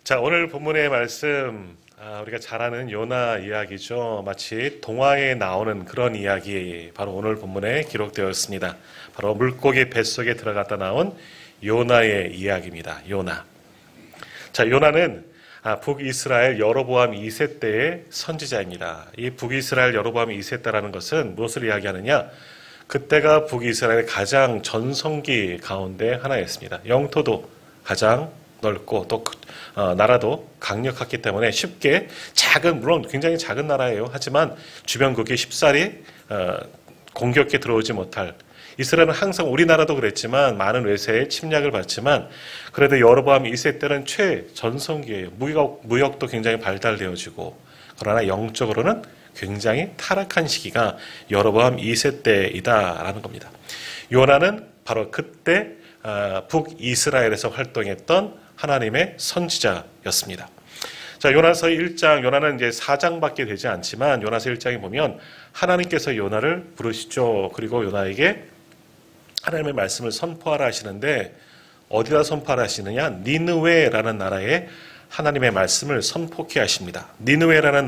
자, 오늘 본문의 말씀, 우리가 잘 아는 요나 이야기죠. 마치 동화에 나오는 그런 이야기, 바로 오늘 본문에 기록되어 있습니다. 바로 물고기 뱃속에 들어갔다 나온 요나의 이야기입니다. 요나. 자, 요나는 북이스라엘 여로보암 2세 때의 선지자입니다. 이 북이스라엘 여로보암 2세 때라는 것은 무엇을 이야기하느냐? 그때가 북이스라엘의 가장 전성기 가운데 하나였습니다. 영토도 가장 넓고 또 나라도 강력했기 때문에 쉽게 물론 굉장히 작은 나라예요. 하지만 주변국이 쉽사리 공격에 들어오지 못할, 이스라엘은 항상 우리나라도 그랬지만 많은 외세의 침략을 받지만 그래도 여로보암 2세 때는 최전성기예요. 무역도 굉장히 발달되어지고, 그러나 영적으로는 굉장히 타락한 시기가 여로보암 2세 때이다라는 겁니다. 요나는 바로 그때 북이스라엘에서 활동했던 하나님의 선지자였습니다. 자, 요나서 1장, 요나는 이제 4장밖에 되지 않지만 요나서 1장에 보면 하나님께서 요나를 부르시죠. 그리고 요나에게 하나님의 말씀을 선포하라 하시는데, 어디다 선포하라 하시느냐? 니느웨라는 나라에 하나님의 말씀을 선포케 하십니다. 니느웨라는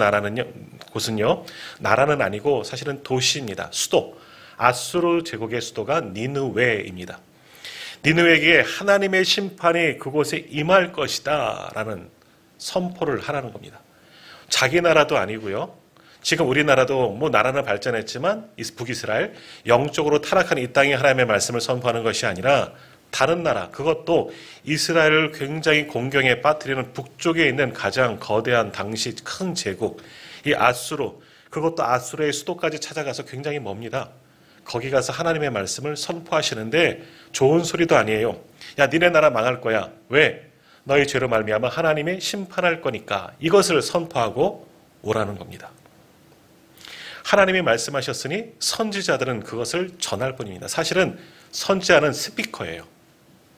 곳은요, 나라는 아니고 사실은 도시입니다. 수도. 아수르 제국의 수도가 니느웨입니다. 니느웨에게 하나님의 심판이 그곳에 임할 것이다 라는 선포를 하라는 겁니다. 자기 나라도 아니고요. 지금 우리나라도 나라는 발전했지만 북이스라엘, 영적으로 타락한 이 땅에 하나님의 말씀을 선포하는 것이 아니라 다른 나라, 그것도 이스라엘을 굉장히 공경에 빠뜨리는 북쪽에 있는 가장 거대한 당시 큰 제국, 이 아수르, 그것도 아수르의 수도까지 찾아가서 굉장히 멉니다. 거기 가서 하나님의 말씀을 선포하시는데 좋은 소리도 아니에요. 야, 니네 나라 망할 거야. 왜? 너희 죄로 말미암아 하나님이 심판할 거니까 이것을 선포하고 오라는 겁니다. 하나님이 말씀하셨으니 선지자들은 그것을 전할 뿐입니다. 사실은 선지자는 스피커예요.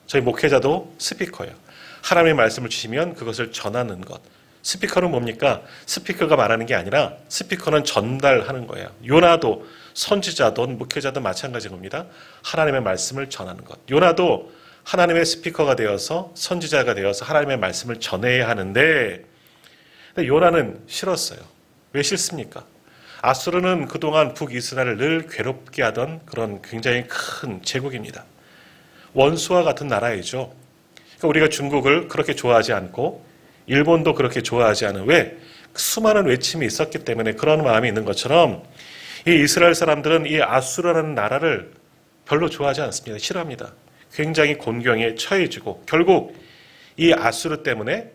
저희 목회자도 스피커예요. 하나님의 말씀을 주시면 그것을 전하는 것. 스피커는 뭡니까? 스피커가 말하는 게 아니라 스피커는 전달하는 거예요. 요나도 선지자든 목회자든 마찬가지인 겁니다. 하나님의 말씀을 전하는 것. 요나도 하나님의 스피커가 되어서 선지자가 되어서 하나님의 말씀을 전해야 하는데, 근데 요나는 싫었어요. 왜 싫습니까? 아수르는 그동안 북이스라엘을 늘 괴롭게 하던 그런 굉장히 큰 제국입니다. 원수와 같은 나라이죠. 그러니까 우리가 중국을 그렇게 좋아하지 않고 일본도 그렇게 좋아하지 않은, 왜? 수많은 외침이 있었기 때문에 그런 마음이 있는 것처럼 이 이스라엘 사람들은 이 아수르라는 나라를 별로 좋아하지 않습니다. 싫어합니다. 굉장히 곤경에 처해지고 결국 이 아수르 때문에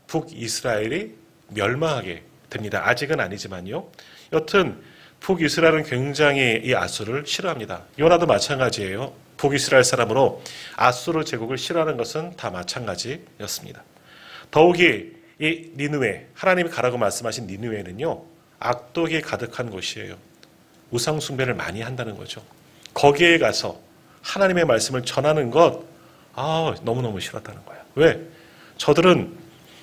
북이스라엘이 멸망하게 됩니다. 아직은 아니지만요. 여튼 북이스라엘은 굉장히 이 아수르를 싫어합니다. 요나도 마찬가지예요. 북이스라엘 사람으로 아수르 제국을 싫어하는 것은 다 마찬가지였습니다. 더욱이 이 니느웨, 하나님이 가라고 말씀하신 니느웨는요, 악독이 가득한 곳이에요. 우상 숭배를 많이 한다는 거죠. 거기에 가서 하나님의 말씀을 전하는 것, 너무너무 싫었다는 거예요. 왜? 저들은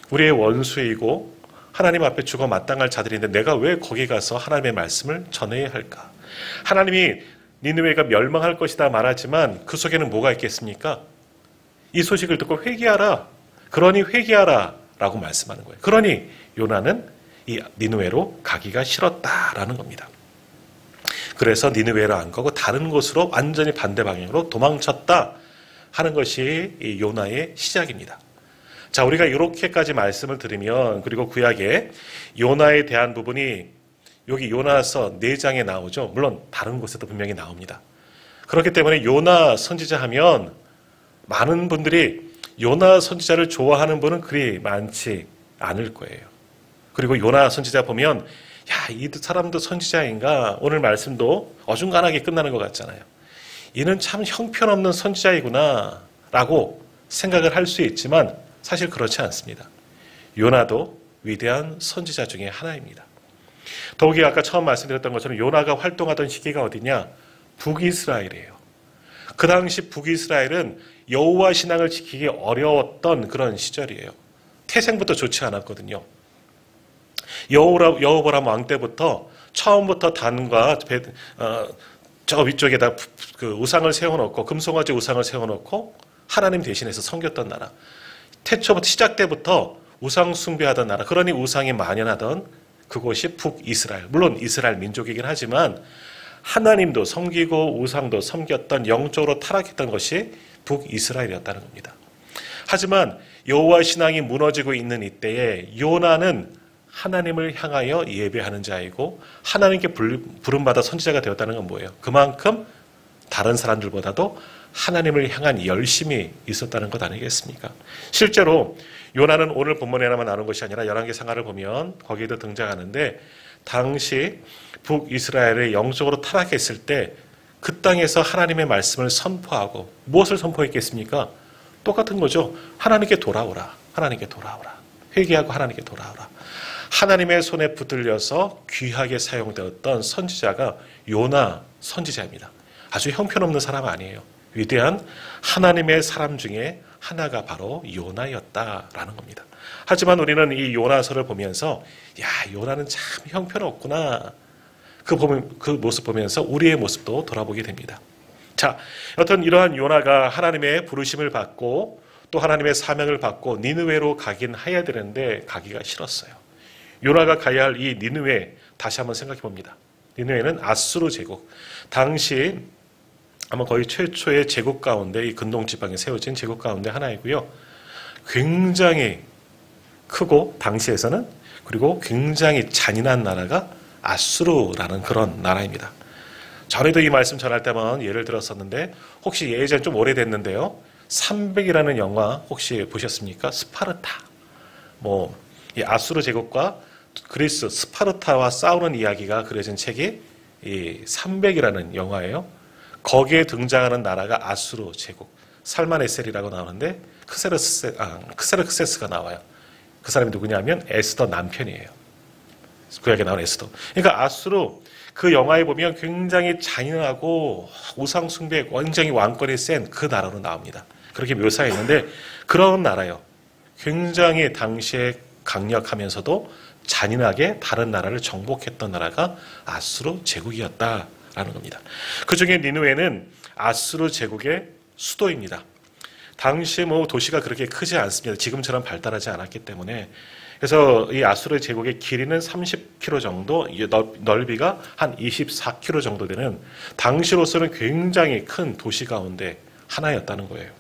우리의 원수이고 하나님 앞에 죽어 마땅할 자들인데 내가 왜 거기 가서 하나님의 말씀을 전해야 할까? 하나님이 니느웨가 멸망할 것이다 말하지만 그 속에는 뭐가 있겠습니까? 이 소식을 듣고 회개하라. 그러니 회개하라 라고 말씀하는 거예요. 그러니 요나는 이 니느웨로 가기가 싫었다라는 겁니다. 그래서 니느웨로 안 가고 다른 곳으로 완전히 반대 방향으로 도망쳤다 하는 것이 이 요나의 시작입니다. 자, 우리가 이렇게까지 말씀을 들으면, 그리고 구약에 요나에 대한 부분이 여기 요나서 4장에 나오죠. 물론 다른 곳에도 분명히 나옵니다. 그렇기 때문에 요나 선지자 하면 많은 분들이 요나 선지자를 좋아하는 분은 그리 많지 않을 거예요. 그리고 요나 선지자 보면, 야, 이 사람도 선지자인가? 오늘 말씀도 어중간하게 끝나는 것 같잖아요. 이는 참 형편없는 선지자이구나 라고 생각을 할 수 있지만 사실 그렇지 않습니다. 요나도 위대한 선지자 중에 하나입니다. 더욱이 아까 처음 말씀드렸던 것처럼 요나가 활동하던 시기가 어디냐? 북이스라엘이에요. 그 당시 북이스라엘은 여호와 신앙을 지키기 어려웠던 그런 시절이에요. 태생부터 좋지 않았거든요. 여호보람 왕 때부터 처음부터 단과 저 위쪽에다 그 우상을 세워놓고, 금송아지 우상을 세워놓고 하나님 대신해서 섬겼던 나라. 태초부터 시작 때부터 우상 숭배하던 나라, 그러니 우상이 만연하던 그곳이 북이스라엘. 물론 이스라엘 민족이긴 하지만 하나님도 섬기고 우상도 섬겼던, 영적으로 타락했던 것이 북이스라엘이었다는 겁니다. 하지만 여호와 신앙이 무너지고 있는 이때에 요나는 하나님을 향하여 예배하는 자이고 하나님께 부름받아 선지자가 되었다는 건 뭐예요? 그만큼 다른 사람들보다도 하나님을 향한 열심이 있었다는 것 아니겠습니까? 실제로 요나는 오늘 본문에만 나오는 것이 아니라 열왕기상하를 보면 거기에도 등장하는데, 당시 북이스라엘의 영적으로 타락했을 때 그 땅에서 하나님의 말씀을 선포하고, 무엇을 선포했겠습니까? 똑같은 거죠. 하나님께 돌아오라. 하나님께 돌아오라. 회개하고 하나님께 돌아오라. 하나님의 손에 붙들려서 귀하게 사용되었던 선지자가 요나 선지자입니다. 아주 형편없는 사람 아니에요. 위대한 하나님의 사람 중에 하나가 바로 요나였다라는 겁니다. 하지만 우리는 이 요나서를 보면서 야, 요나는 참 형편없구나. 그 모습 보면서 우리의 모습도 돌아보게 됩니다. 자, 여튼 이러한 요나가 하나님의 부르심을 받고 또 하나님의 사명을 받고 니느웨로 가긴 해야 되는데 가기가 싫었어요. 요나가 가야 할 이 니느웨, 다시 한번 생각해 봅니다. 니느웨는 아수르 제국, 당시 아마 거의 최초의 제국 가운데, 이 근동 지방에 세워진 제국 가운데 하나이고요. 굉장히 크고 당시에서는, 그리고 굉장히 잔인한 나라가 아수르라는 그런 나라입니다. 전에도 이 말씀 전할 때만 예를 들었었는데, 혹시 예전 좀 오래됐는데요, 300이라는 영화 혹시 보셨습니까? 스파르타. 이 아수르 제국과 그리스 스파르타와 싸우는 이야기가 그려진 책이 이 300이라는 영화예요. 거기에 등장하는 나라가 아수르 제국, 살만에셀이라고 나오는데 크세르크세스가 나와요. 그 사람이 누구냐면 에스더 남편이에요. 구약에 나온 에스더. 그러니까 아수르, 그 영화에 보면 굉장히 잔인하고 우상 숭배, 굉장히 왕권이 센 그 나라로 나옵니다. 그렇게 묘사했는데 그런 나라요. 굉장히 당시에 강력하면서도 잔인하게 다른 나라를 정복했던 나라가 아수르 제국이었다라는 겁니다. 그 중에 니느웨는 아수르 제국의 수도입니다. 당시 도시가 그렇게 크지 않습니다. 지금처럼 발달하지 않았기 때문에. 그래서 이 아수르 제국의 길이는 30km 정도, 넓이가 한 24km 정도 되는, 당시로서는 굉장히 큰 도시 가운데 하나였다는 거예요.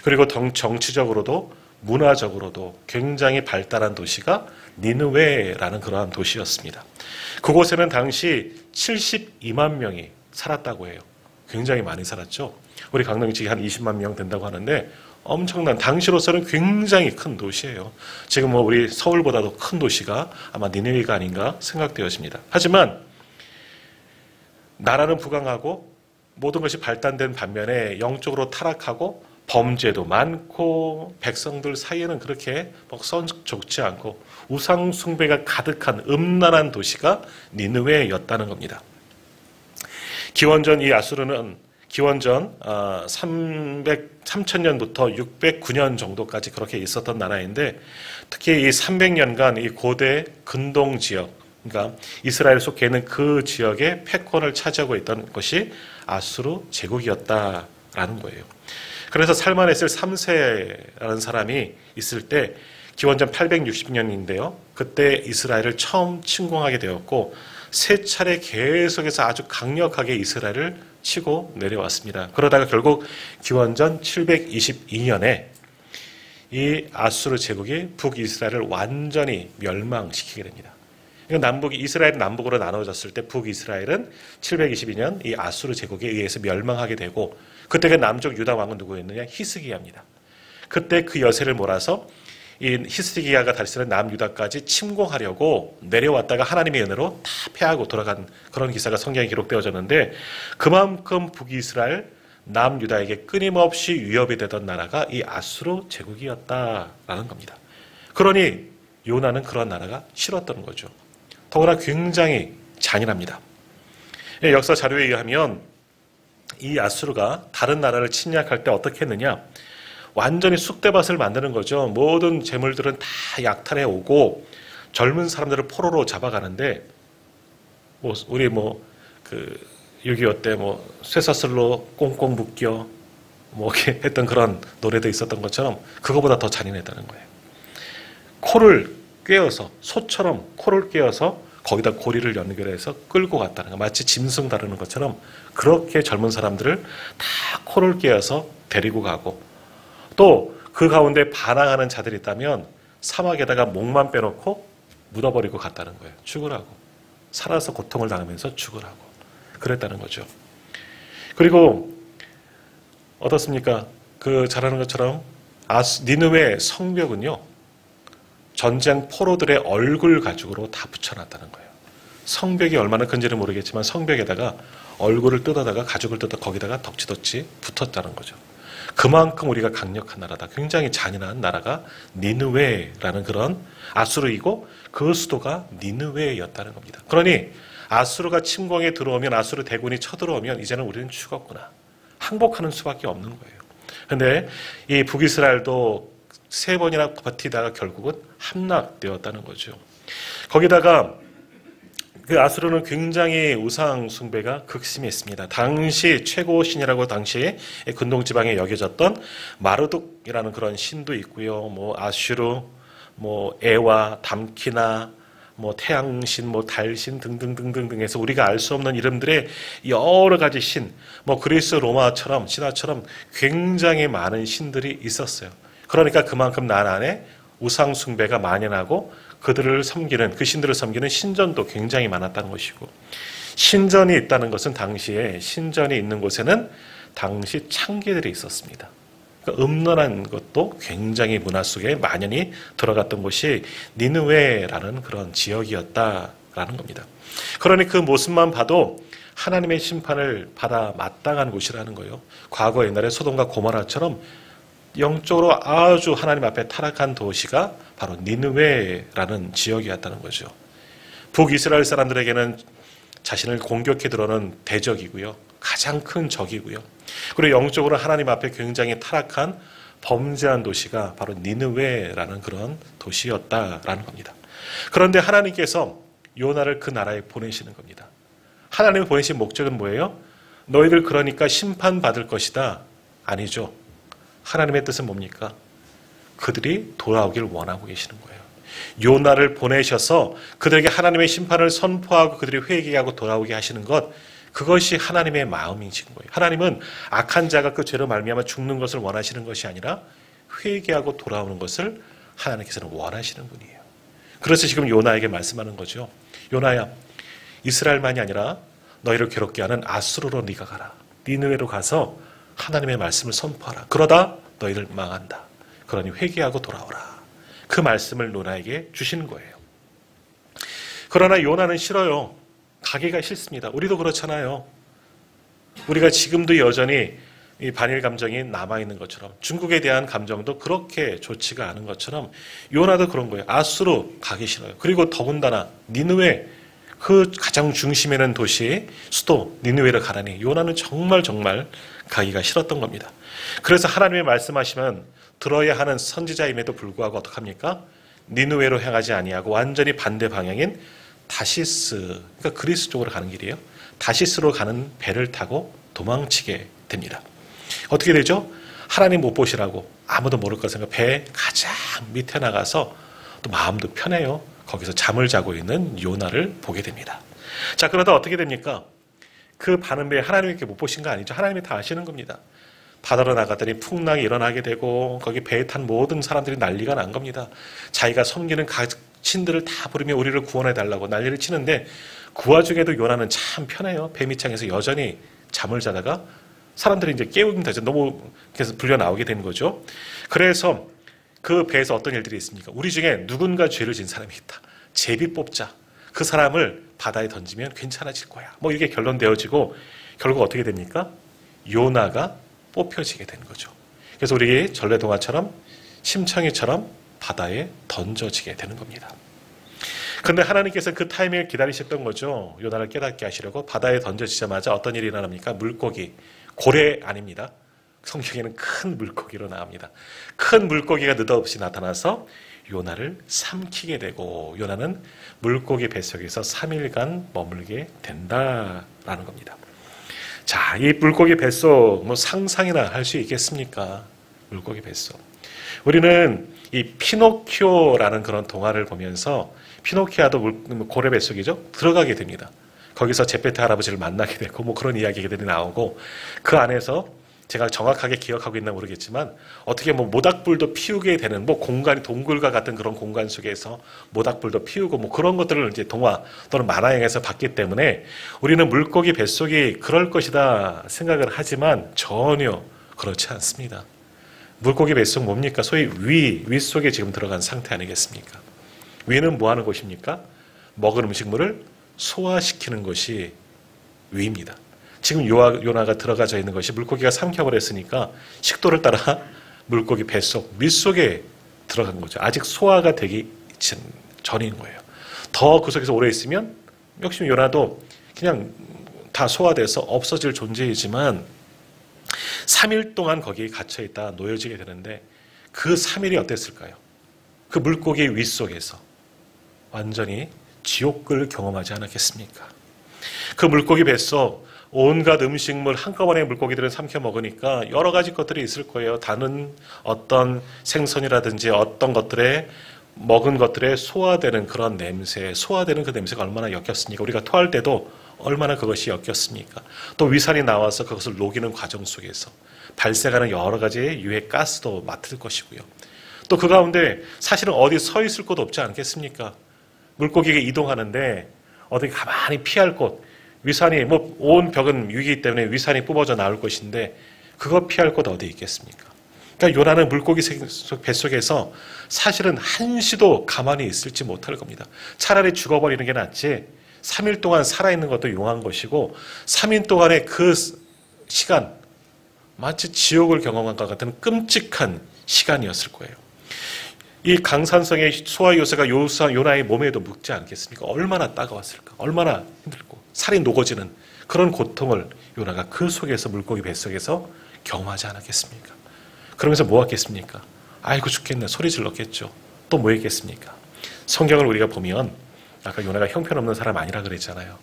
그리고 정치적으로도 문화적으로도 굉장히 발달한 도시가 니느웨라는 그러한 도시였습니다. 그곳에는 당시 72만 명이 살았다고 해요. 굉장히 많이 살았죠. 우리 강릉 지역이 한 20만 명 된다고 하는데 엄청난, 당시로서는 굉장히 큰 도시예요. 지금 우리 서울보다도 큰 도시가 아마 니느웨가 아닌가 생각되어집니다. 하지만 나라는 부강하고 모든 것이 발달된 반면에 영적으로 타락하고 범죄도 많고 백성들 사이에는 그렇게 썩 좋지 않고 우상 숭배가 가득한 음란한 도시가 니느웨였다는 겁니다. 기원전 이 아수르는 기원전 3000년부터 609년 정도까지 그렇게 있었던 나라인데, 특히 이 300년간 이 고대 근동 지역, 그러니까 이스라엘 속해 있는 그 지역의 패권을 차지하고 있던 것이 아수르 제국이었다라는 거예요. 그래서 살만에셀 3세라는 사람이 있을 때 기원전 860년인데요. 그때 이스라엘을 처음 침공하게 되었고 세 차례 계속해서 아주 강력하게 이스라엘을 치고 내려왔습니다. 그러다가 결국 기원전 722년에 이 아수르 제국이 북이스라엘을 완전히 멸망시키게 됩니다. 그러니까 이스라엘 남북으로 나눠졌을 때 북이스라엘은 722년 이 아수르 제국에 의해서 멸망하게 되고, 그때 그 남쪽 유다 왕은 누구였느냐? 히스기야입니다. 그때 그 여세를 몰아서 이 히스기야가 다스리는 남유다까지 침공하려고 내려왔다가 하나님의 은혜로 다 패하고 돌아간 그런 기사가 성경에 기록되어졌는데, 그만큼 북이스라엘 남유다에게 끊임없이 위협이 되던 나라가 이 아수르 제국이었다라는 겁니다. 그러니 요나는 그런 나라가 싫었던 거죠. 더구나 굉장히 잔인합니다. 역사 자료에 의하면 이 아수르가 다른 나라를 침략할 때 어떻게 했느냐, 완전히 쑥대밭을 만드는 거죠. 모든 재물들은 다 약탈해 오고 젊은 사람들을 포로로 잡아가는데, 우리 6.25 때 쇠사슬로 꽁꽁 묶여 이렇게 했던 그런 노래도 있었던 것처럼 그거보다 더 잔인했다는 거예요. 코를 꿰어서, 소처럼 코를 꿰어서 거기다 고리를 연결해서 끌고 갔다는 거, 마치 짐승 다루는 것처럼 그렇게 젊은 사람들을 다 코를 꿰어서 데리고 가고, 또 그 가운데 반항하는 자들이 있다면 사막에다가 목만 빼놓고 묻어버리고 갔다는 거예요. 죽으라고. 살아서 고통을 당하면서 죽으라고. 그랬다는 거죠. 그리고 어떻습니까? 그 잘하는 것처럼 니느웨 성벽은요, 전쟁 포로들의 얼굴 가죽으로 다 붙여놨다는 거예요. 성벽이 얼마나 큰지는 모르겠지만 성벽에다가 얼굴을 뜯어다가 가죽을 뜯어 거기다가 덕지덕지 붙었다는 거죠. 그만큼 우리가 강력한 나라다. 굉장히 잔인한 나라가 니느웨라는 그런 아수르이고, 그 수도가 니느웨였다는 겁니다. 그러니 아수르가 침공에 들어오면, 아수르 대군이 쳐들어오면 이제는 우리는 죽었구나, 항복하는 수밖에 없는 거예요. 그런데 이 북이스라엘도 3번이나 버티다가 결국은 함락되었다는 거죠. 거기다가 그 아수르는 굉장히 우상 숭배가 극심했습니다. 당시 최고 신이라고 당시 근동 지방에 여겨졌던 마르둑이라는 그런 신도 있고요. 뭐 아슈르, 뭐 에와, 담키나, 뭐 태양신, 뭐 달신 등등등등 해서 우리가 알 수 없는 이름들의 여러 가지 신, 뭐 그리스 로마처럼 신화처럼 굉장히 많은 신들이 있었어요. 그러니까 그만큼 나라 안에 우상 숭배가 만연하고 그들을 섬기는, 그 신들을 섬기는 신전도 굉장히 많았다는 것이고, 신전이 있다는 것은 당시에 신전이 있는 곳에는 당시 창기들이 있었습니다. 그러니까 음란한 것도 굉장히 문화 속에 만연히 들어갔던 곳이 니느웨라는 그런 지역이었다라는 겁니다. 그러니 그 모습만 봐도 하나님의 심판을 받아 마땅한 곳이라는 거예요. 과거 옛날에 소돔과 고모라처럼 영적으로 아주 하나님 앞에 타락한 도시가 바로 니느웨라는 지역이었다는 거죠. 북이스라엘 사람들에게는 자신을 공격해 들어오는 대적이고요, 가장 큰 적이고요, 그리고 영적으로 하나님 앞에 굉장히 타락한 범죄한 도시가 바로 니느웨라는 그런 도시였다라는 겁니다. 그런데 하나님께서 요나를 그 나라에 보내시는 겁니다. 하나님을 보내신 목적은 뭐예요? 너희들 그러니까 심판받을 것이다. 아니죠. 하나님의 뜻은 뭡니까? 그들이 돌아오길 원하고 계시는 거예요. 요나를 보내셔서 그들에게 하나님의 심판을 선포하고 그들이 회개하고 돌아오게 하시는 것, 그것이 하나님의 마음이신 거예요. 하나님은 악한 자가 그 죄로 말미암아 죽는 것을 원하시는 것이 아니라 회개하고 돌아오는 것을 하나님께서는 원하시는 분이에요. 그래서 지금 요나에게 말씀하는 거죠. 요나야, 이스라엘만이 아니라 너희를 괴롭게 하는 아수르로 네가 가라. 니느웨로 가서 하나님의 말씀을 선포하라. 그러다 너희들 망한다. 그러니 회개하고 돌아오라. 그 말씀을 요나에게 주시는 거예요. 그러나 요나는 싫어요. 가기가 싫습니다. 우리도 그렇잖아요. 우리가 지금도 여전히 이 반일 감정이 남아있는 것처럼, 중국에 대한 감정도 그렇게 좋지가 않은 것처럼 요나도 그런 거예요. 아수르 가기 싫어요. 그리고 더군다나 니느웨, 그 가장 중심에 있는 도시, 수도 니느웨를 가라니 요나는 정말 가기가 싫었던 겁니다. 그래서 하나님의 말씀하시면 들어야 하는 선지자임에도 불구하고 어떡합니까? 니느웨로 향하지 아니하고 완전히 반대 방향인 다시스, 그러니까 그리스 쪽으로 가는 길이에요. 다시스로 가는 배를 타고 도망치게 됩니다. 어떻게 되죠? 하나님 못 보시라고 아무도 모를 거 생각, 배 가장 밑에 나가서 또 마음도 편해요. 거기서 잠을 자고 있는 요나를 보게 됩니다. 자, 그러다 어떻게 됩니까? 그 많은 배에 하나님께 못 보신 거 아니죠? 하나님이 다 아시는 겁니다. 바다로 나갔더니 풍랑이 일어나게 되고 거기 배에 탄 모든 사람들이 난리가 난 겁니다. 자기가 섬기는 신들을 다 부르며 우리를 구원해달라고 난리를 치는데, 그 와중에도 요나는 참 편해요. 배 밑창에서 여전히 잠을 자다가 사람들이 이제 깨우긴 되죠. 너무 그래서 불려 나오게 된 거죠. 그래서 그 배에서 어떤 일들이 있습니까? 우리 중에 누군가 죄를 진 사람이 있다. 제비 뽑자. 그 사람을 바다에 던지면 괜찮아질 거야. 뭐 이게 결론되어지고 결국 어떻게 됩니까? 요나가 뽑혀지게 된 거죠. 그래서 우리 전래동화처럼 심청이처럼 바다에 던져지게 되는 겁니다. 그런데 하나님께서 그 타이밍을 기다리셨던 거죠. 요나를 깨닫게 하시려고. 바다에 던져지자마자 어떤 일이 일어납니까? 물고기, 고래 아닙니다. 성경에는 큰 물고기로 나옵니다. 큰 물고기가 느닷없이 나타나서 요나를 삼키게 되고, 요나는 물고기 뱃속에서 3일간 머물게 된다라는 겁니다. 자, 이 물고기 뱃속 뭐 상상이나 할 수 있겠습니까? 물고기 뱃속. 우리는 이 피노키오라는 그런 동화를 보면서 피노키오도 고래 뱃속이죠. 들어가게 됩니다. 거기서 제페트 할아버지를 만나게 되고 뭐 그런 이야기들이 나오고 그 안에서 제가 정확하게 기억하고 있나 모르겠지만 어떻게 뭐 모닥불도 피우게 되는 뭐 공간이 동굴과 같은 그런 공간 속에서 모닥불도 피우고 뭐 그런 것들을 이제 동화 또는 만화영에서 봤기 때문에 우리는 물고기 뱃속이 그럴 것이다 생각을 하지만 전혀 그렇지 않습니다. 물고기 뱃속 뭡니까? 소위 위 속에 지금 들어간 상태 아니겠습니까? 위는 뭐 하는 곳입니까? 먹은 음식물을 소화시키는 것이 위입니다. 지금 요나가 들어가져 있는 것이 물고기가 삼켜버렸으니까 식도를 따라 물고기 뱃속, 밑속에 들어간 거죠. 아직 소화가 되기 전인 거예요. 더 그 속에서 오래 있으면 역시 요나도 그냥 다 소화돼서 없어질 존재이지만 3일 동안 거기에 갇혀있다 놓여지게 되는데 그 3일이 어땠을까요? 그 물고기 윗속에서 완전히 지옥을 경험하지 않았겠습니까? 그 물고기 뱃속 온갖 음식물 한꺼번에 물고기들은 삼켜 먹으니까 여러 가지 것들이 있을 거예요. 다른 어떤 생선이라든지 어떤 것들에 먹은 것들에 소화되는 그런 냄새, 소화되는 그 냄새가 얼마나 역겹습니까? 우리가 토할 때도 얼마나 그것이 역겹습니까? 또 위산이 나와서 그것을 녹이는 과정 속에서 발생하는 여러 가지의 유해 가스도 맡을 것이고요. 또 그 가운데 사실은 어디 서 있을 곳 없지 않겠습니까? 물고기가 이동하는데 어디 가만히 피할 곳, 위산이 뭐 온 벽은 유기이기 때문에 위산이 뿜어져 나올 것인데 그거 피할 곳 어디 있겠습니까? 그러니까 요나는 물고기 뱃속에서 사실은 한시도 가만히 있을지 못할 겁니다. 차라리 죽어버리는 게 낫지 3일 동안 살아있는 것도 용한 것이고 3일 동안의 그 시간 마치 지옥을 경험한 것 같은 끔찍한 시간이었을 거예요. 이 강산성의 소화 요새가 요나의 몸에도 묻지 않겠습니까? 얼마나 따가웠을까? 얼마나 힘들고 살이 녹아지는 그런 고통을 요나가 그 속에서 물고기 뱃속에서 경험하지 않았겠습니까? 그러면서 뭐 했겠습니까? 아이고 죽겠네 소리 질렀겠죠. 또 뭐 했겠습니까? 성경을 우리가 보면 아까 요나가 형편없는 사람 아니라 그랬잖아요.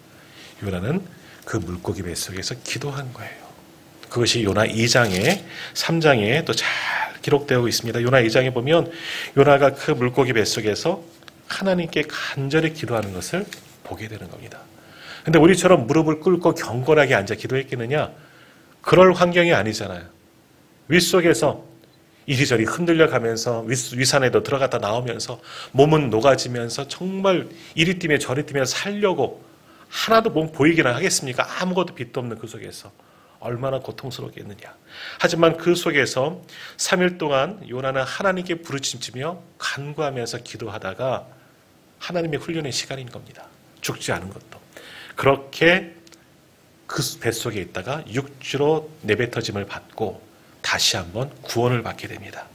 요나는 그 물고기 뱃속에서 기도한 거예요. 그것이 요나 2장에 3장에 또 잘 기록되어 있습니다. 요나 2장에 보면 요나가 그 물고기 뱃속에서 하나님께 간절히 기도하는 것을 보게 되는 겁니다. 근데 우리처럼 무릎을 꿇고 경건하게 앉아 기도했겠느냐? 그럴 환경이 아니잖아요. 윗속에서 이리저리 흔들려 가면서 위산에도 들어갔다 나오면서 몸은 녹아지면서 정말 이리 뛰며 저리 뛰며 살려고 하나도 몸 보이기나 하겠습니까? 아무것도 빛도 없는 그 속에서 얼마나 고통스럽겠느냐. 하지만 그 속에서 3일 동안 요나는 하나님께 부르짖으며 간구하면서 기도하다가 하나님의 훈련의 시간인 겁니다. 죽지 않은 것도. 그렇게 그 뱃속에 있다가 육주로 내뱉어짐을 받고 다시 한번 구원을 받게 됩니다.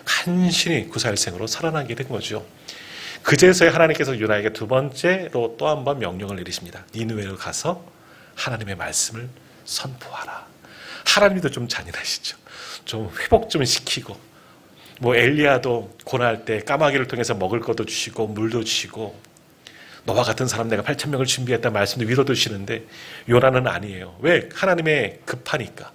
간신히 구살생으로 살아나게 된 거죠. 그제서야 하나님께서 요나에게 두 번째로 또 한 번 명령을 내리십니다. 니느웨로 가서 하나님의 말씀을 선포하라. 하나님도 좀 잔인하시죠. 좀 회복 좀 시키고 뭐 엘리야도 고난할 때 까마귀를 통해서 먹을 것도 주시고 물도 주시고 너와 같은 사람 내가 8,000명을 준비했다 말씀도 위로도 주시는데 요나는 아니에요. 왜? 하나님의 급하니까.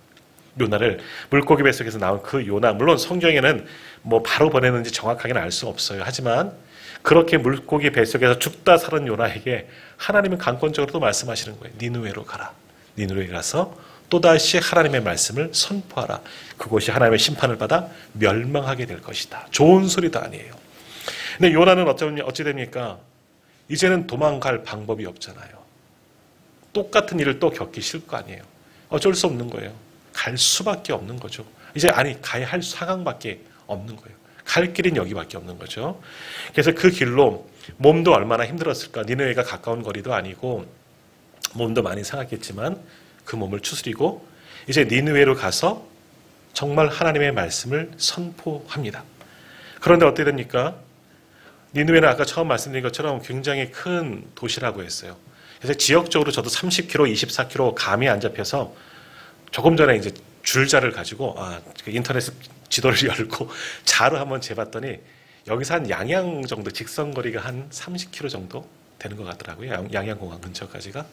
요나를 물고기 뱃속에서 나온 그 요나, 물론 성경에는 뭐 바로 보내는지 정확하게는 알 수 없어요. 하지만 그렇게 물고기 뱃속에서 죽다 살은 요나에게 하나님은 강권적으로도 말씀하시는 거예요. 니느웨로 가라. 니느웨에 가서 또다시 하나님의 말씀을 선포하라. 그곳이 하나님의 심판을 받아 멸망하게 될 것이다. 좋은 소리도 아니에요. 근데 요나는 어찌 됩니까? 이제는 도망갈 방법이 없잖아요. 똑같은 일을 또 겪기 싫을 거 아니에요. 어쩔 수 없는 거예요. 갈 수밖에 없는 거죠. 이제 가야 할 상황밖에 없는 거예요. 갈 길은 여기밖에 없는 거죠. 그래서 그 길로 몸도 얼마나 힘들었을까. 니느웨가 가까운 거리도 아니고 몸도 많이 상했겠지만 그 몸을 추스리고 이제 니느웨로 가서 정말 하나님의 말씀을 선포합니다. 그런데 어떻게 됩니까? 니느웨는 아까 처음 말씀드린 것처럼 굉장히 큰 도시라고 했어요. 그래서 지역적으로 저도 30km, 24km 감이 안 잡혀서 조금 전에 이제 줄자를 가지고 인터넷 지도를 열고 자로 한번 재봤더니 여기서 한 양양 정도 직선거리가 한 30km 정도 되는 것 같더라고요. 양양공항 근처까지가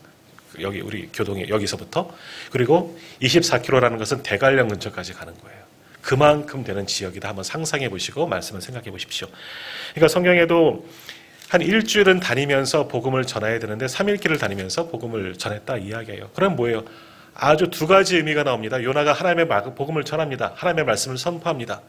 여기 우리 교동에 여기서부터 그리고 24km라는 것은 대관령 근처까지 가는 거예요. 그만큼 되는 지역이다. 한번 상상해 보시고 말씀을 생각해 보십시오. 그러니까 성경에도 한 일주일은 다니면서 복음을 전해야 되는데 3일길을 다니면서 복음을 전했다 이야기해요. 그럼 뭐예요? 아주 두 가지 의미가 나옵니다. 요나가 하나님의 복음을 전합니다. 하나님의 말씀을 선포합니다.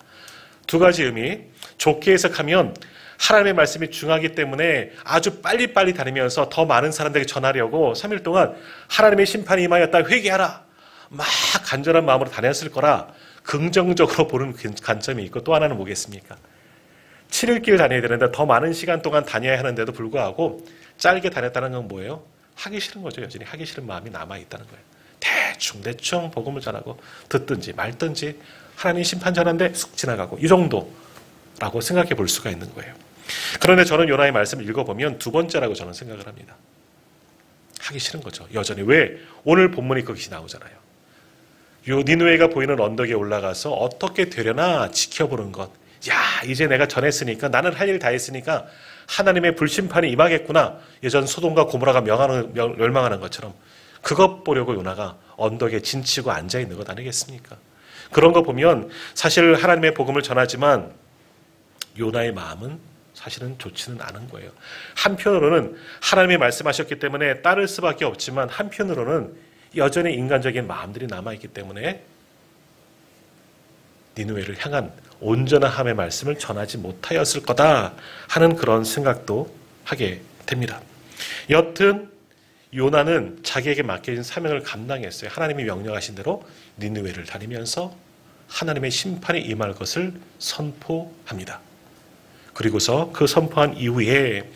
두 가지 의미. 좋게 해석하면 하나님의 말씀이 중요하기 때문에 아주 빨리빨리 다니면서 더 많은 사람들에게 전하려고 3일 동안 하나님의 심판이 임하였다. 회개하라. 막 간절한 마음으로 다녔을 거라 긍정적으로 보는 관점이 있고, 또 하나는 뭐겠습니까? 7일길 다녀야 되는데 더 많은 시간 동안 다녀야 하는데도 불구하고 짧게 다녔다는 건 뭐예요? 하기 싫은 거죠. 여전히 하기 싫은 마음이 남아있다는 거예요. 대충 복음을 전하고 듣든지 말든지 하나님 심판 전하는데 쑥 지나가고 이 정도라고 생각해 볼 수가 있는 거예요. 그런데 저는 요나의 말씀을 읽어보면 두 번째라고 저는 생각을 합니다. 하기 싫은 거죠. 여전히. 왜? 오늘 본문이 그것이 나오잖아요. 요 니느웨가 보이는 언덕에 올라가서 어떻게 되려나 지켜보는 것. 야, 이제 내가 전했으니까, 나는 할 일 다 했으니까 하나님의 불심판이 임하겠구나. 예전 소돔과 고모라가 멸망하는 것처럼 그것 보려고 요나가 언덕에 진치고 앉아있는 것 아니겠습니까? 그런 거 보면 사실 하나님의 복음을 전하지만 요나의 마음은 사실은 좋지는 않은 거예요. 한편으로는 하나님이 말씀하셨기 때문에 따를 수밖에 없지만, 한편으로는 여전히 인간적인 마음들이 남아있기 때문에 니느웨를 향한 온전한 함의 말씀을 전하지 못하였을 거다 하는 그런 생각도 하게 됩니다. 여튼 요나는 자기에게 맡겨진 사명을 감당했어요. 하나님이 명령하신 대로 니느웨를 다니면서 하나님의 심판이 임할 것을 선포합니다. 그리고서 그 선포한 이후에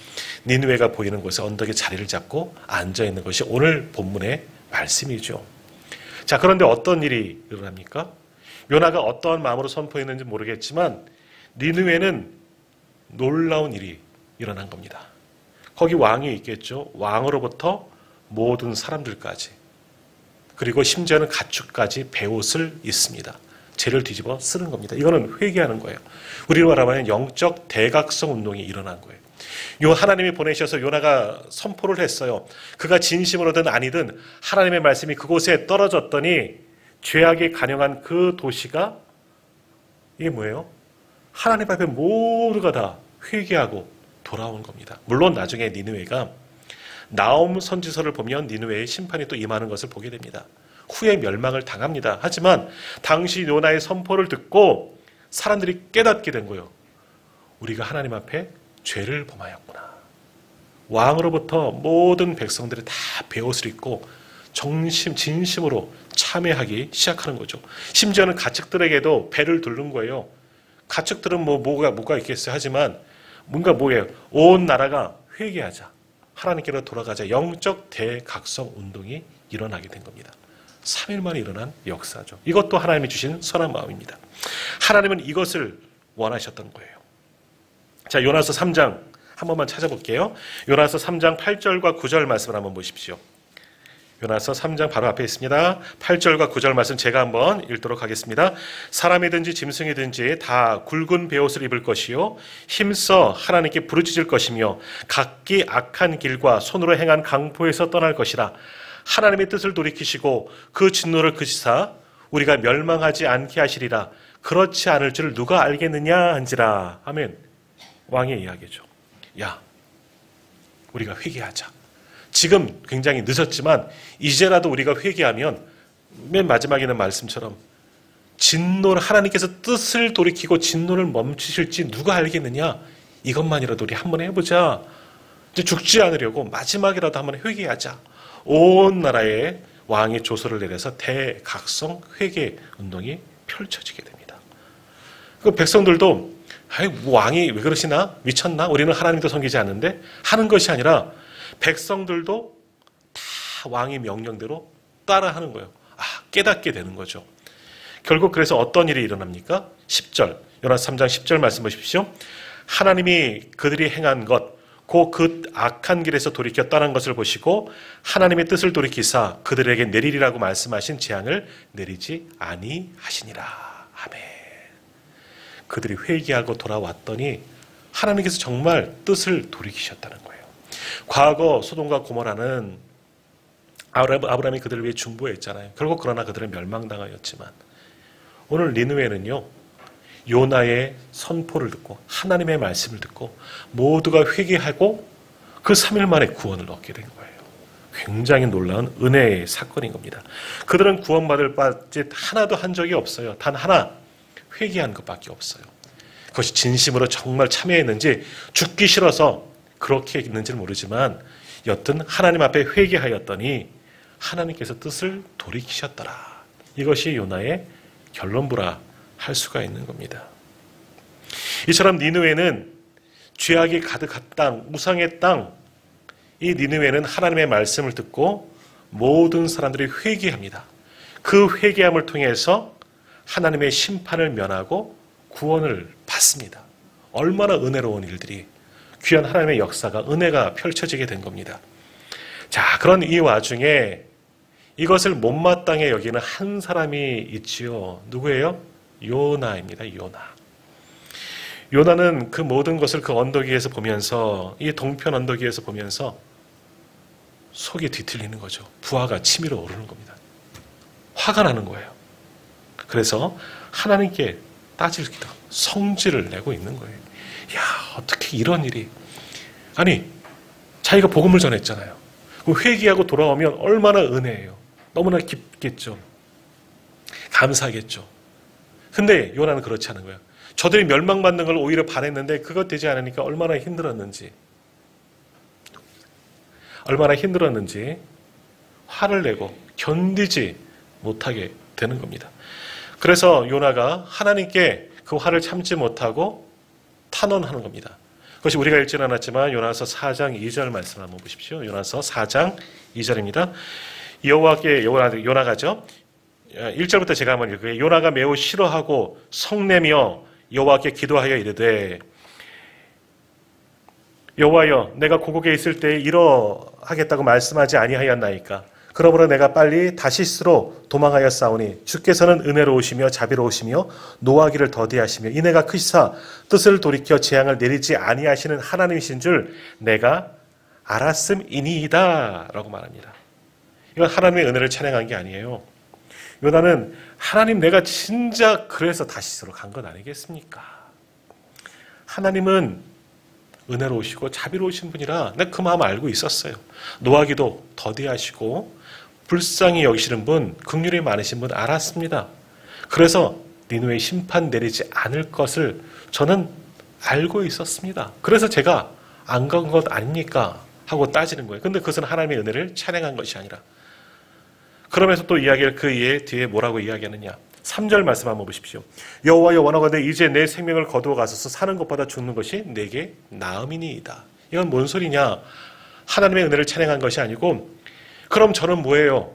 니느웨가 보이는 곳에 언덕에 자리를 잡고 앉아있는 것이 오늘 본문의 말씀이죠. 자, 그런데 어떤 일이 일어납니까? 요나가 어떠한 마음으로 선포했는지 모르겠지만 니느웨는 놀라운 일이 일어난 겁니다. 거기 왕이 있겠죠. 왕으로부터 모든 사람들까지, 그리고 심지어는 가축까지 베옷을 입습니다. 죄를 뒤집어 쓰는 겁니다. 이거는 회개하는 거예요. 우리로 말하면 영적 대각성 운동이 일어난 거예요. 요 하나님이 보내셔서 요나가 선포를 했어요. 그가 진심으로든 아니든 하나님의 말씀이 그곳에 떨어졌더니 죄악에 간영한 그 도시가, 이게 뭐예요? 하나님 앞에 모두가 다 회개하고 돌아온 겁니다. 물론 나중에 니느웨가 나홈 선지서를 보면 니느웨의 심판이 또 임하는 것을 보게 됩니다. 후에 멸망을 당합니다. 하지만 당시 요나의 선포를 듣고 사람들이 깨닫게 된 거예요. 우리가 하나님 앞에 죄를 범하였구나. 왕으로부터 모든 백성들이 다 베옷을 입고 진심으로 참회하기 시작하는 거죠. 심지어는 가축들에게도 배를 두른 거예요. 가축들은 뭐가 있겠어요. 하지만 뭔가 뭐예요? 온 나라가 회개하자, 하나님께로 돌아가자, 영적 대각성 운동이 일어나게 된 겁니다. 3일 만에 일어난 역사죠. 이것도 하나님이 주신 선한 마음입니다. 하나님은 이것을 원하셨던 거예요. 자, 요나서 3장 한 번만 찾아볼게요. 요나서 3장 8절과 9절 말씀을 한번 보십시오. 요나서 3장 바로 앞에 있습니다. 8절과 9절 말씀 제가 한번 읽도록 하겠습니다. 사람이든지 짐승이든지 다 굵은 베옷을 입을 것이요 힘써 하나님께 부르짖을 것이며 각기 악한 길과 손으로 행한 강포에서 떠날 것이라. 하나님의 뜻을 돌이키시고 그 진노를 그치사 우리가 멸망하지 않게 하시리라. 그렇지 않을 줄 누가 알겠느냐 한지라. 아멘. 왕의 이야기죠. 야, 우리가 회개하자. 지금 굉장히 늦었지만 이제라도 우리가 회개하면, 맨 마지막에 있는 말씀처럼 진노를, 하나님께서 뜻을 돌이키고 진노를 멈추실지 누가 알겠느냐. 이것만이라도 우리 한번 해보자. 이제 죽지 않으려고 마지막이라도 한번 회개하자. 온 나라에 왕이 조서를 내려서 대각성 회개 운동이 펼쳐지게 됩니다. 그 백성들도 왕이 왜 그러시나? 미쳤나? 우리는 하나님도 섬기지 않는데 하는 것이 아니라 백성들도 다 왕의 명령대로 따라하는 거예요. 깨닫게 되는 거죠. 결국 그래서 어떤 일이 일어납니까? 10절, 요나서 3장 10절 말씀 보십시오. 하나님이 그들이 행한 것, 그 악한 길에서 돌이켜 떠난 것을 보시고 하나님의 뜻을 돌이키사 그들에게 내리리라고 말씀하신 재앙을 내리지 아니하시니라. 아멘. 그들이 회개하고 돌아왔더니 하나님께서 정말 뜻을 돌이키셨다는 거예요. 과거 소돔과 고모라는 아브라함이 그들을 위해 중보했잖아요. 결국 그러나 그들은 멸망당하였지만 오늘 니느웨는요, 요나의 선포를 듣고 하나님의 말씀을 듣고 모두가 회개하고 그 3일 만에 구원을 얻게 된 거예요. 굉장히 놀라운 은혜의 사건인 겁니다. 그들은 구원받을 바짓 하나도 한 적이 없어요. 단 하나, 회개한 것밖에 없어요. 그것이 진심으로 정말 참여했는지 죽기 싫어서 그렇게 했는지는 모르지만 여튼 하나님 앞에 회개하였더니 하나님께서 뜻을 돌이키셨더라. 이것이 요나의 결론부라 할 수가 있는 겁니다. 이처럼 니느웨는 죄악이 가득한 땅, 우상의 땅, 이 니느웨는 하나님의 말씀을 듣고 모든 사람들이 회개합니다. 그 회개함을 통해서 하나님의 심판을 면하고 구원을 받습니다. 얼마나 은혜로운 일들이, 귀한 하나님의 역사가, 은혜가 펼쳐지게 된 겁니다. 자, 그런 이 와중에 이것을 못마땅해 여기는 한 사람이 있지요. 누구예요? 요나입니다. 요나. 요나는 그 모든 것을 그 언덕 위에서 보면서, 이 동편 언덕 위에서 보면서 속이 뒤틀리는 거죠. 부하가 치밀어 오르는 겁니다. 화가 나는 거예요. 그래서 하나님께 따질 기도, 성질을 내고 있는 거예요. 야, 어떻게 이런 일이. 아니, 자기가 복음을 전했잖아요. 회개하고 돌아오면 얼마나 은혜예요. 너무나 깊겠죠. 감사하겠죠. 근데 요나는 그렇지 않은 거예요. 저들이 멸망받는 걸 오히려 바랬는데 그것 되지 않으니까 얼마나 힘들었는지 화를 내고 견디지 못하게 되는 겁니다. 그래서 요나가 하나님께 그 화를 참지 못하고 탄원하는 겁니다. 그것이 우리가 읽지는 않았지만 요나서 4장 2절 말씀 한번 보십시오. 요나서 4장 2절입니다. 여호와께 요나가죠. 1절부터 제가 한번 읽어요. 요나가 매우 싫어하고 성내며 여호와께 기도하여 이르되 여호와여, 내가 고국에 있을 때 이러하겠다고 말씀하지 아니하였나이까. 그러므로 내가 빨리 다시스로 도망하여 싸우니 주께서는 은혜로우시며 자비로우시며 노하기를 더디하시며 이내가 크시사 뜻을 돌이켜 재앙을 내리지 아니하시는 하나님이신 줄 내가 알았음이니이다 라고 말합니다. 이건 하나님의 은혜를 찬양한 게 아니에요. 요나는 하나님, 내가 진짜 그래서 다시스로 간 건 아니겠습니까? 하나님은 은혜로우시고 자비로우신 분이라 내가 그 마음 알고 있었어요. 노하기도 더디하시고 불쌍히 여기시는 분, 긍휼이 많으신 분 알았습니다. 그래서 니느웨 심판 내리지 않을 것을 저는 알고 있었습니다. 그래서 제가 안 간 것 아닙니까? 하고 따지는 거예요. 근데 그것은 하나님의 은혜를 찬양한 것이 아니라, 그러면서 또 이야기를 그 뒤에 뭐라고 이야기하느냐. 3절 말씀 한번 보십시오. 여호와여, 원하건대 이제 내 생명을 거두어 가소서. 사는 것보다 죽는 것이 내게 나음이니이다. 이건 뭔 소리냐. 하나님의 은혜를 찬양한 것이 아니고, 그럼 저는 뭐예요?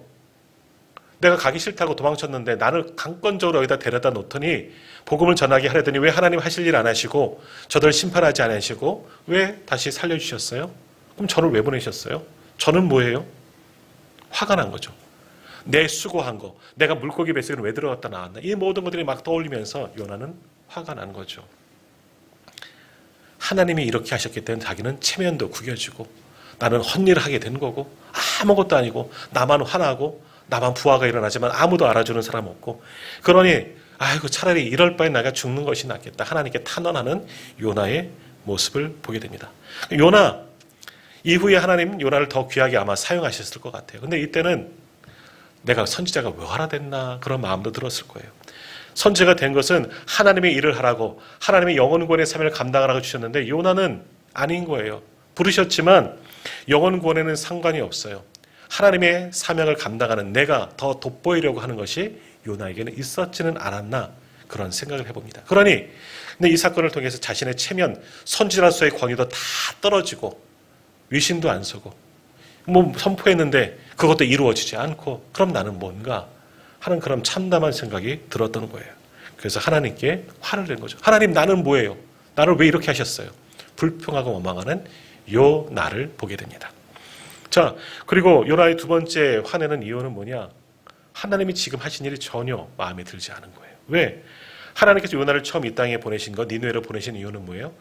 내가 가기 싫다고 도망쳤는데 나를 강권적으로 여기다 데려다 놓더니 복음을 전하게 하려더니 왜 하나님 하실 일 안 하시고 저들 심판하지 않으시고 왜 다시 살려주셨어요? 그럼 저를 왜 보내셨어요? 저는 뭐예요? 화가 난 거죠. 내 수고한 거, 내가 물고기 뱃속에 왜 들어갔다 나왔나, 이 모든 것들이 막 떠올리면서 요나는 화가 난 거죠. 하나님이 이렇게 하셨기 때문에 자기는 체면도 구겨지고 나는 헛일을 하게 된 거고 아무것도 아니고 나만 화나고 나만 부하가 일어나지만 아무도 알아주는 사람 없고, 그러니 아이고 차라리 이럴 바에 내가 죽는 것이 낫겠다. 하나님께 탄원하는 요나의 모습을 보게 됩니다. 요나 이후에 하나님 요나를 더 귀하게 아마 사용하셨을 것 같아요. 근데 이때는 내가 선지자가 왜 하라 됐나 그런 마음도 들었을 거예요. 선지자가 된 것은 하나님의 일을 하라고, 하나님의 영혼구원의 삶을 감당하라고 주셨는데 요나는 아닌 거예요. 부르셨지만 영혼구원에는 상관이 없어요. 하나님의 사명을 감당하는 내가 더 돋보이려고 하는 것이 요나에게는 있었지는 않았나 그런 생각을 해봅니다. 그러니 근데 이 사건을 통해서 자신의 체면, 선지자로서의 권위도 다 떨어지고 위신도 안 서고 뭐 선포했는데 그것도 이루어지지 않고, 그럼 나는 뭔가 하는 그런 참담한 생각이 들었던 거예요. 그래서 하나님께 화를 낸 거죠. 하나님, 나는 뭐예요? 나를 왜 이렇게 하셨어요? 불평하고 원망하는 요나를 보게 됩니다. 자, 그리고 요나의 두 번째 화내는 이유는 뭐냐? 하나님이 지금 하신 일이 전혀 마음에 들지 않은 거예요. 왜? 하나님께서 요나를 처음 이 땅에 보내신 것, 니느웨로 보내신 이유는 뭐예요?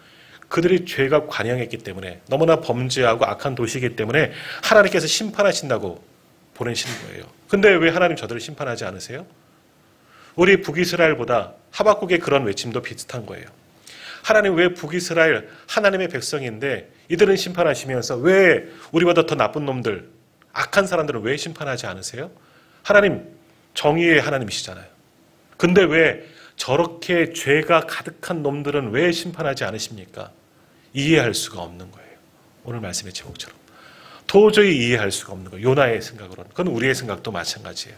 그들이 죄가 관영했기 때문에, 너무나 범죄하고 악한 도시이기 때문에 하나님께서 심판하신다고 보내신 거예요. 근데 왜 하나님 저들을 심판하지 않으세요? 우리 북이스라엘보다 하박국의 그런 외침도 비슷한 거예요. 하나님 왜 북이스라엘 하나님의 백성인데 이들은 심판하시면서 왜 우리보다 더 나쁜 놈들, 악한 사람들은 왜 심판하지 않으세요? 하나님 정의의 하나님이시잖아요. 근데 왜 저렇게 죄가 가득한 놈들은 왜 심판하지 않으십니까? 이해할 수가 없는 거예요. 오늘 말씀의 제목처럼. 도저히 이해할 수가 없는 거예요. 요나의 생각으로는. 그건 우리의 생각도 마찬가지예요.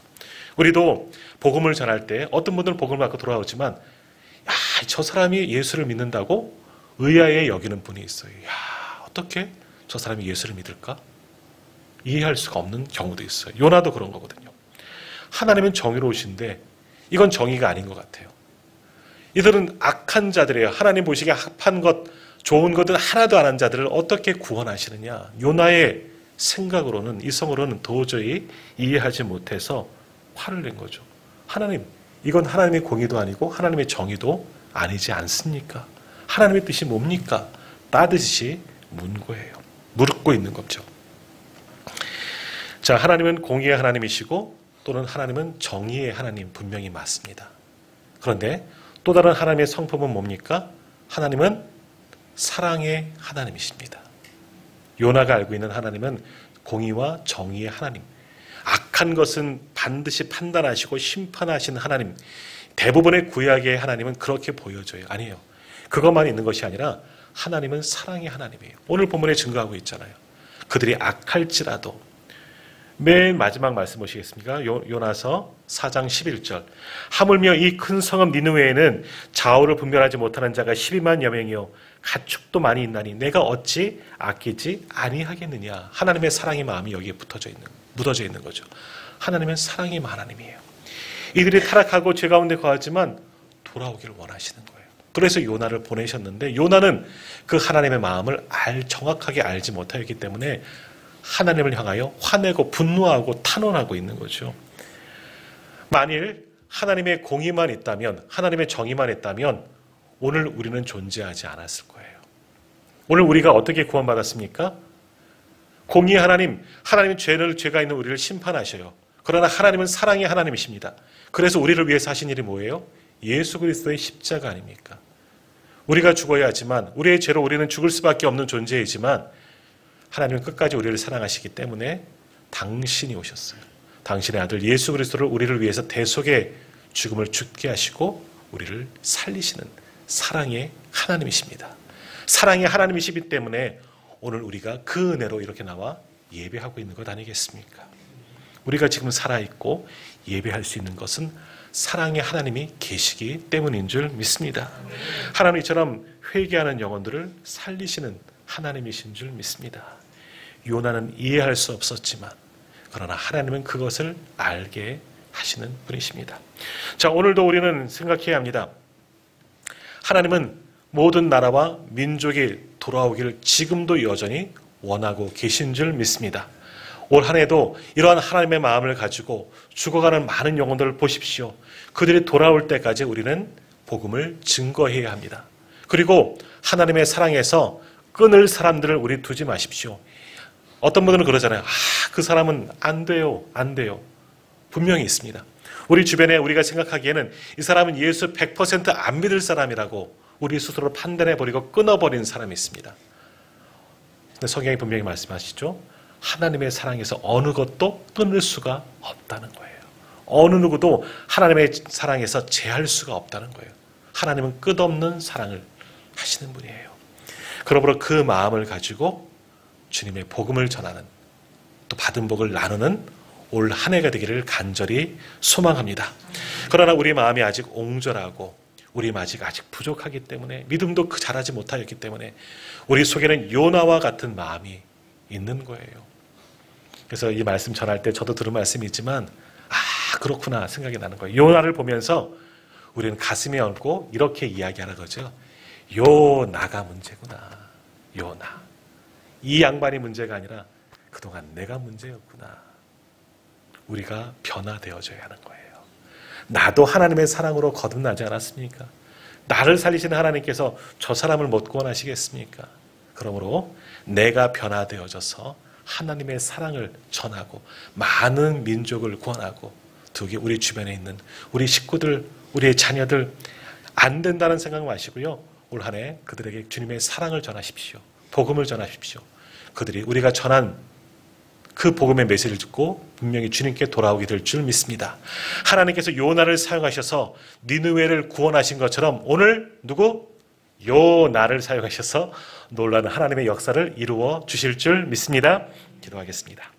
우리도 복음을 전할 때 어떤 분들은 복음을 받고 돌아오지만 야, 저 사람이 예수를 믿는다고 의아해 여기는 분이 있어요. 야, 어떻게 저 사람이 예수를 믿을까? 이해할 수가 없는 경우도 있어요. 요나도 그런 거거든요. 하나님은 정의로우신데 이건 정의가 아닌 것 같아요. 이들은 악한 자들이에요. 하나님 보시기에 합한 것, 좋은 것은 하나도 안 한 자들을 어떻게 구원하시느냐. 요나의 생각으로는, 이성으로는 도저히 이해하지 못해서 화를 낸 거죠. 하나님, 이건 하나님의 공의도 아니고 하나님의 정의도 아니지 않습니까? 하나님의 뜻이 뭡니까? 따듯이 문고해요. 물고 있는 거죠. 자, 하나님은 공의의 하나님이시고 또는 하나님은 정의의 하나님, 분명히 맞습니다. 그런데 또 다른 하나님의 성품은 뭡니까? 하나님은 사랑의 하나님이십니다. 요나가 알고 있는 하나님은 공의와 정의의 하나님, 악한 것은 반드시 판단하시고 심판하시는 하나님, 대부분의 구약의 하나님은 그렇게 보여져요. 아니에요. 그것만 있는 것이 아니라 하나님은 사랑의 하나님이에요. 오늘 본문에 증거하고 있잖아요. 그들이 악할지라도. 맨 마지막 말씀 보시겠습니까? 요나서 4장 11절. 하물며 이 큰 성읍 니느웨에는 좌우를 분별하지 못하는 자가 12만 여명이요 가축도 많이 있나니 내가 어찌 아끼지 아니하겠느냐. 하나님의 사랑의 마음이 여기에 묻어져 있는 거죠. 하나님은 사랑의 하나님이에요. 이들이 타락하고 죄 가운데 거하지만 돌아오기를 원하시는 거예요. 그래서 요나를 보내셨는데 요나는 그 하나님의 마음을 정확하게 알지 못하였기 때문에 하나님을 향하여 화내고 분노하고 탄원하고 있는 거죠. 만일 하나님의 공의만 있다면, 하나님의 정의만 있다면 오늘 우리는 존재하지 않았을 거예요. 오늘 우리가 어떻게 구원받았습니까? 공의의 하나님, 하나님은 죄가 있는 우리를 심판하셔요. 그러나 하나님은 사랑의 하나님이십니다. 그래서 우리를 위해서 하신 일이 뭐예요? 예수 그리스도의 십자가 아닙니까? 우리가 죽어야 하지만 우리의 죄로 우리는 죽을 수밖에 없는 존재이지만 하나님은 끝까지 우리를 사랑하시기 때문에 당신이 오셨어요. 당신의 아들 예수 그리스도를 우리를 위해서 대속의 죽음을 죽게 하시고 우리를 살리시는 사랑의 하나님이십니다. 사랑의 하나님이시기 때문에 오늘 우리가 그 은혜로 이렇게 나와 예배하고 있는 것 아니겠습니까? 우리가 지금 살아있고 예배할 수 있는 것은 사랑의 하나님이 계시기 때문인 줄 믿습니다. 하나님처럼 회개하는 영혼들을 살리시는 하나님이신 줄 믿습니다. 요나는 이해할 수 없었지만 그러나 하나님은 그것을 알게 하시는 분이십니다. 자, 오늘도 우리는 생각해야 합니다. 하나님은 모든 나라와 민족이 돌아오기를 지금도 여전히 원하고 계신 줄 믿습니다. 올 한 해도 이러한 하나님의 마음을 가지고 죽어가는 많은 영혼들을 보십시오. 그들이 돌아올 때까지 우리는 복음을 증거해야 합니다. 그리고 하나님의 사랑에서 끊을 사람들을 우리 두지 마십시오. 어떤 분들은 그러잖아요. 그 사람은 안 돼요. 안 돼요. 분명히 있습니다. 우리 주변에 우리가 생각하기에는 이 사람은 예수 100% 안 믿을 사람이라고 우리 스스로 판단해버리고 끊어버린 사람이 있습니다. 근데 성경이 분명히 말씀하시죠. 하나님의 사랑에서 어느 것도 끊을 수가 없다는 거예요. 어느 누구도 하나님의 사랑에서 제할 수가 없다는 거예요. 하나님은 끝없는 사랑을 하시는 분이에요. 그러므로 그 마음을 가지고 주님의 복음을 전하는, 또 받은 복을 나누는 올 한 해가 되기를 간절히 소망합니다. 그러나 우리 마음이 아직 옹졸하고 우리 아직 부족하기 때문에, 믿음도 잘하지 못하였기 때문에 우리 속에는 요나와 같은 마음이 있는 거예요. 그래서 이 말씀 전할 때 저도 들은 말씀이지만 그렇구나 생각이 나는 거예요. 요나를 보면서 우리는 가슴에 얹고 이렇게 이야기하는 거죠. 요나가 문제구나. 요나. 이 양반이 문제가 아니라 그동안 내가 문제였구나. 우리가 변화되어져야 하는 거예요. 나도 하나님의 사랑으로 거듭나지 않았습니까? 나를 살리시는 하나님께서 저 사람을 못 구원하시겠습니까? 그러므로 내가 변화되어져서 하나님의 사랑을 전하고 많은 민족을 구원하고 두기 우리 주변에 있는 우리 식구들, 우리의 자녀들 안 된다는 생각 마시고요. 올 한 해 그들에게 주님의 사랑을 전하십시오. 복음을 전하십시오. 그들이 우리가 전한 그 복음의 메시지를 듣고 분명히 주님께 돌아오게 될 줄 믿습니다. 하나님께서 요나를 사용하셔서 니느웨를 구원하신 것처럼 오늘 누구? 요나를 사용하셔서 놀라운 하나님의 역사를 이루어 주실 줄 믿습니다. 기도하겠습니다.